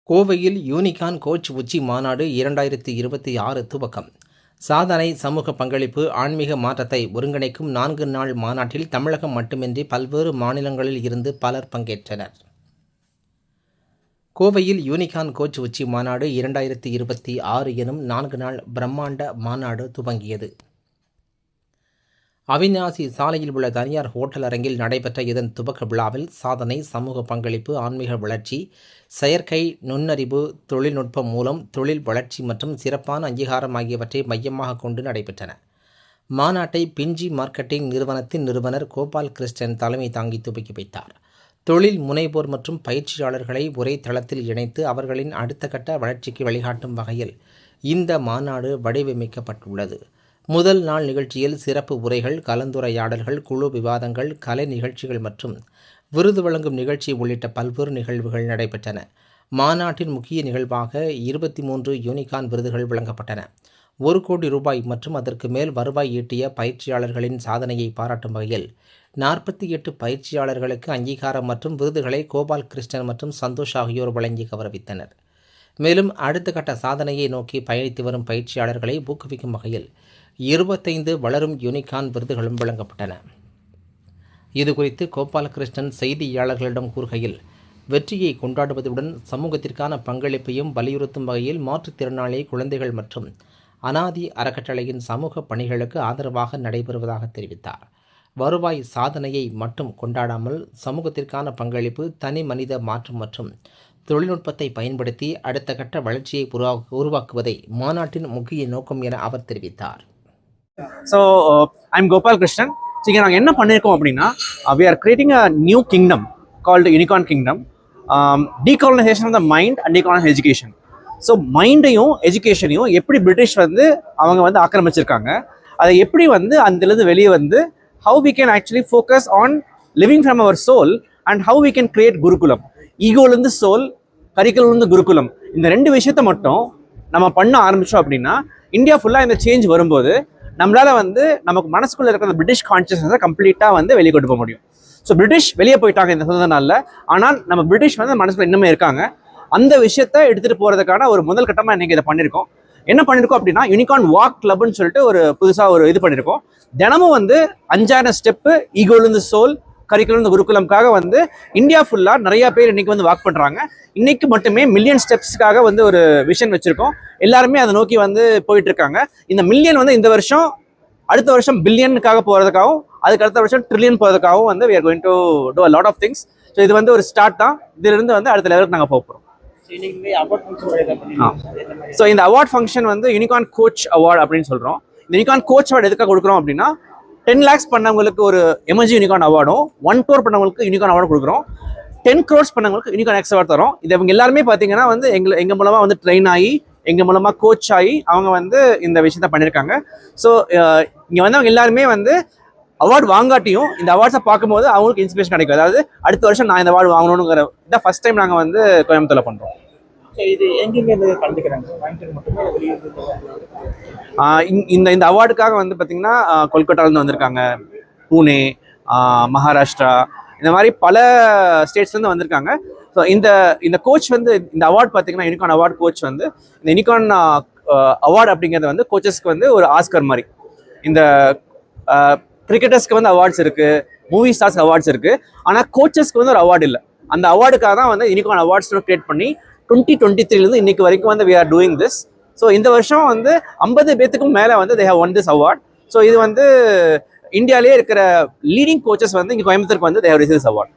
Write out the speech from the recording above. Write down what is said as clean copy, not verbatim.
கோவையில் unicorn coach உச்சி மாநாடு 2026 துவக்கம். சாதனை, சமூக பங்களிப்பு, ஆன்மீக மாற்றத்தை ஒருங்கிணைக்கும் 4 நாள் மாநாட்டில் தமிழகம் மட்டுமின்றி பல்வேறு மாநிலங்களில் இருந்து பலர் பங்கேற்றனர். கோவையில் யூனிகார்ன் கோச் உச்சி மாநாடு 2026 எனும் 4 நாள் பிரம்மாண்ட மாநாடு துவங்கியது. அவிநாசி சாலையில் உள்ள தனியார் ஹோட்டல் அரங்கில் நடைபெற்ற இதன் துவக்க விழாவில் சாதனை, சமூக பங்களிப்பு, ஆன்மீக வளர்ச்சி, செயற்கை நுண்ணறிவு தொழில்நுட்பம் மூலம் தொழில் வளர்ச்சி மற்றும் சிறப்பான அங்கீகாரம் ஆகியவற்றை மையமாக கொண்டு நடைபெற்றன. மாநாட்டை பிஞ்சி மார்க்கெட்டிங் நிறுவனத்தின் நிறுவனர் கோபால் கிருஷ்ணன் தலைமை தாங்கி துவக்கி வைத்தார். தொழில் முனைவோர் மற்றும் பயிற்சியாளர்களை ஒரே தளத்தில் இணைத்து அவர்களின் அடுத்த கட்ட வளர்ச்சிக்கு வழிகாட்டும் வகையில் இந்த மாநாடு வடிவமைக்கப்பட்டுள்ளது. முதல் நாள் நிகழ்ச்சியில் சிறப்பு உரைகள், கலந்துரையாடல்கள், குழு விவாதங்கள், கலை நிகழ்ச்சிகள் மற்றும் விருது வழங்கும் நிகழ்ச்சி உள்ளிட்ட பல்வேறு நிகழ்வுகள் நடைபெற்றன. மாநாட்டின் முக்கிய நிகழ்வாக 23 யூனிகார்ன் விருதுகள் வழங்கப்பட்டன. 1 கோடி ரூபாய் மற்றும் அதற்கு மேல் வருவாய் ஈட்டிய பயிற்சியாளர்களின் சாதனையை பாராட்டும் வகையில் 48 பயிற்சியாளர்களுக்கு அங்கீகாரம் மற்றும் விருதுகளை கோபால் கிருஷ்ணன் மற்றும் சந்தோஷ் ஆகியோர் வழங்கி கௌரவித்தனர். மேலும் அடுத்த கட்ட சாதனையை நோக்கி பயணித்து வரும் பயிற்சியாளர்களை ஊக்குவிக்கும் வகையில் 25 வளரும் யூனிகார்ன் விருதுகளும் வழங்கப்பட்டன. இதுகுறித்து கோபாலகிருஷ்ணன் செய்தியாளர்களிடம் கூறுகையில், வெற்றியை கொண்டாடுவதுடன் சமூகத்திற்கான பங்களிப்பையும் வலியுறுத்தும் வகையில் மாற்றுத்திறனாளி குழந்தைகள் மற்றும் அனாதி அறக்கட்டளையின் சமூக பணிகளுக்கு ஆதரவாக நடைபெறுவதாக தெரிவித்தார். வருவாய் சாதனையை மட்டும் கொண்டாடாமல் சமூகத்திற்கான பங்களிப்பு, தனி மனித மாற்றம் மற்றும் தொழில்நுட்பத்தை பயன்படுத்தி அடுத்த கட்ட வளர்ச்சியை உருவாக்குவதே மாநாட்டின் முக்கிய நோக்கம் என அவர் தெரிவித்தார். So, I'm Gopal Krishnan. So, இங்கே நாங்கள் என்ன பண்ணியிருக்கோம் அப்படின்னா, we are creating a new kingdom called Unicorn Kingdom. Decolonization of the mind and decolonization education. So மைண்டையும் எஜுகேஷனையும் எப்படி பிரிட்டிஷ் அவங்க ஆக்கிரமிச்சிருக்காங்க, அதை எப்படி அதிலிருந்து வெளியே how we can actually focus on living from our soul and how we can create Gurukulam. ஈகோலேருந்து soul, கரிக்குலம்லேருந்து குருகுலம், இந்த 2 விஷயத்தை மட்டும் நம்ம பண்ண ஆரம்பித்தோம் அப்படின்னா இந்தியா ஃபுல்லாக இந்த சேஞ்ச் வரும்போது நம்மளால நமக்கு மனசுக்குள்ள இருக்கிற பிரிட்டிஷ் கான்சியஸ்னஸை கம்ப்ளீட்டாக வெளியே கொண்டு போக முடியும். ஸோ பிரிட்டிஷ் வெளியே போயிட்டாங்க இந்த சுதந்திர நாளில், ஆனால் நம்ம பிரிட்டிஷ் மனசுக்குள்ள இன்னுமே இருக்காங்க. அந்த விஷயத்தை எடுத்துகிட்டு போகிறதுக்கான ஒரு முதல் கட்டமாக இன்றைக்கி இதை பண்ணியிருக்கோம். என்ன பண்ணியிருக்கோம் அப்படின்னா, யூனிகார்ன் வாக் கிளப்னு சொல்லிட்டு ஒரு புதுசாக ஒரு இது பண்ணியிருக்கோம். தினமும் 5000 ஸ்டெப்பு ஈகோலேருந்து சோல், கரிக்குலம் குருகுலம்காக இந்தியா ஃபுல்லாக நிறையா பேர் இன்னைக்கு வாக் பண்ணுறாங்க. இன்னைக்கு மட்டுமே மில்லியன் ஸ்டெப்ஸ்க்காக ஒரு விஷன் வச்சுருக்கோம். எல்லாருமே அதை நோக்கி போயிட்டு இருக்காங்க. இந்த மில்லியன் இந்த வருஷம், அடுத்த வருஷம் பில்லியனுக்காக போகிறதுக்காகவும் அதுக்கு அடுத்த வருஷம் ட்ரில்லியன் போகிறதுக்காகவும் we are going to do a lot of things. So இது ஒரு ஸ்டார்ட் தான். இதிலிருந்து அடுத்த லெவலுக்கு நாங்கள் போகிறோம். ஸோ இந்த award function unicorn coach award அப்படின்னு சொல்கிறோம். இந்த யூனிகார்ன் கோச் அவார்டு எதுக்காக கொடுக்குறோம் அப்படின்னா, 10 lakhs பண்ணவங்களுக்கு ஒரு எமர்ஜி யூனிகார்ன் அவார்டும், 1 crore பண்ணவங்களுக்கு யூனிகார்ன் அவார்டு கொடுக்குறோம். 10 crores பண்ணவங்களுக்கு யூனிகார்ன் எக்ஸ் அவார்டு தரோம். இது இவங்க எல்லாருமே பார்த்தீங்கன்னா எங்கள் மூலமாக ட்ரெயின் ஆகி, எங்கள் மூலமாக கோச் ஆகி அவங்க இந்த விஷயத்த பண்ணியிருக்காங்க. ஸோ இங்கே அவங்க எல்லாருமே அவார்டு வாங்காட்டியும் இந்த அவார்ட்ஸை பார்க்கும்போது அவங்களுக்கு இன்ஸ்பிரேஷன் கிடைக்கும். அதாவது அடுத்த வருஷம் நான் இந்த அவார்டு வாங்கணுங்கிற இதான் ஃபர்ஸ்ட் டைம் நாங்கள் கோயம்புத்தூர்ல பண்ணுறோம். இது எங்கெங்க கலந்துக்கிறாங்க? இந்த அவார்டுக்காக பார்த்தீங்கன்னா கொல்கட்டாலேருந்து வந்திருக்காங்க, பூனே, மகாராஷ்டிரா, இந்த மாதிரி பல ஸ்டேட்ஸ்லேருந்து வந்திருக்காங்க. ஸோ இந்த கோச் இந்த அவார்டு பார்த்தீங்கன்னா யூனிகார்ன் அவார்டு கோச் இந்த யூனிகார்ன் அவார்டு அப்படிங்கிறது கோச்சஸ்க்கு ஒரு ஆஸ்கர் மாதிரி. இந்த கிரிக்கெட்டர்ஸ்க்கு அவார்ட்ஸ் இருக்கு, மூவி ஸ்டார்ஸ் அவார்ட்ஸ் இருக்கு, ஆனால் கோச்சஸ்க்கு ஒரு அவார்டு இல்லை. அந்த அவார்டுக்காக தான் யூனிகார்ன் அவார்ட்ஸ் கிரியேட் பண்ணி 2023 இன்னைக்கு வரைக்கும் we are doing this. So இந்த வருஷம் 50 பேத்துக்கும் மேலே they have won this award. So இது இந்தியாவிலே இருக்கிற லீடிங் கோச்சஸ் இங்கே கோயம்புத்தூருக்கு they have received this award.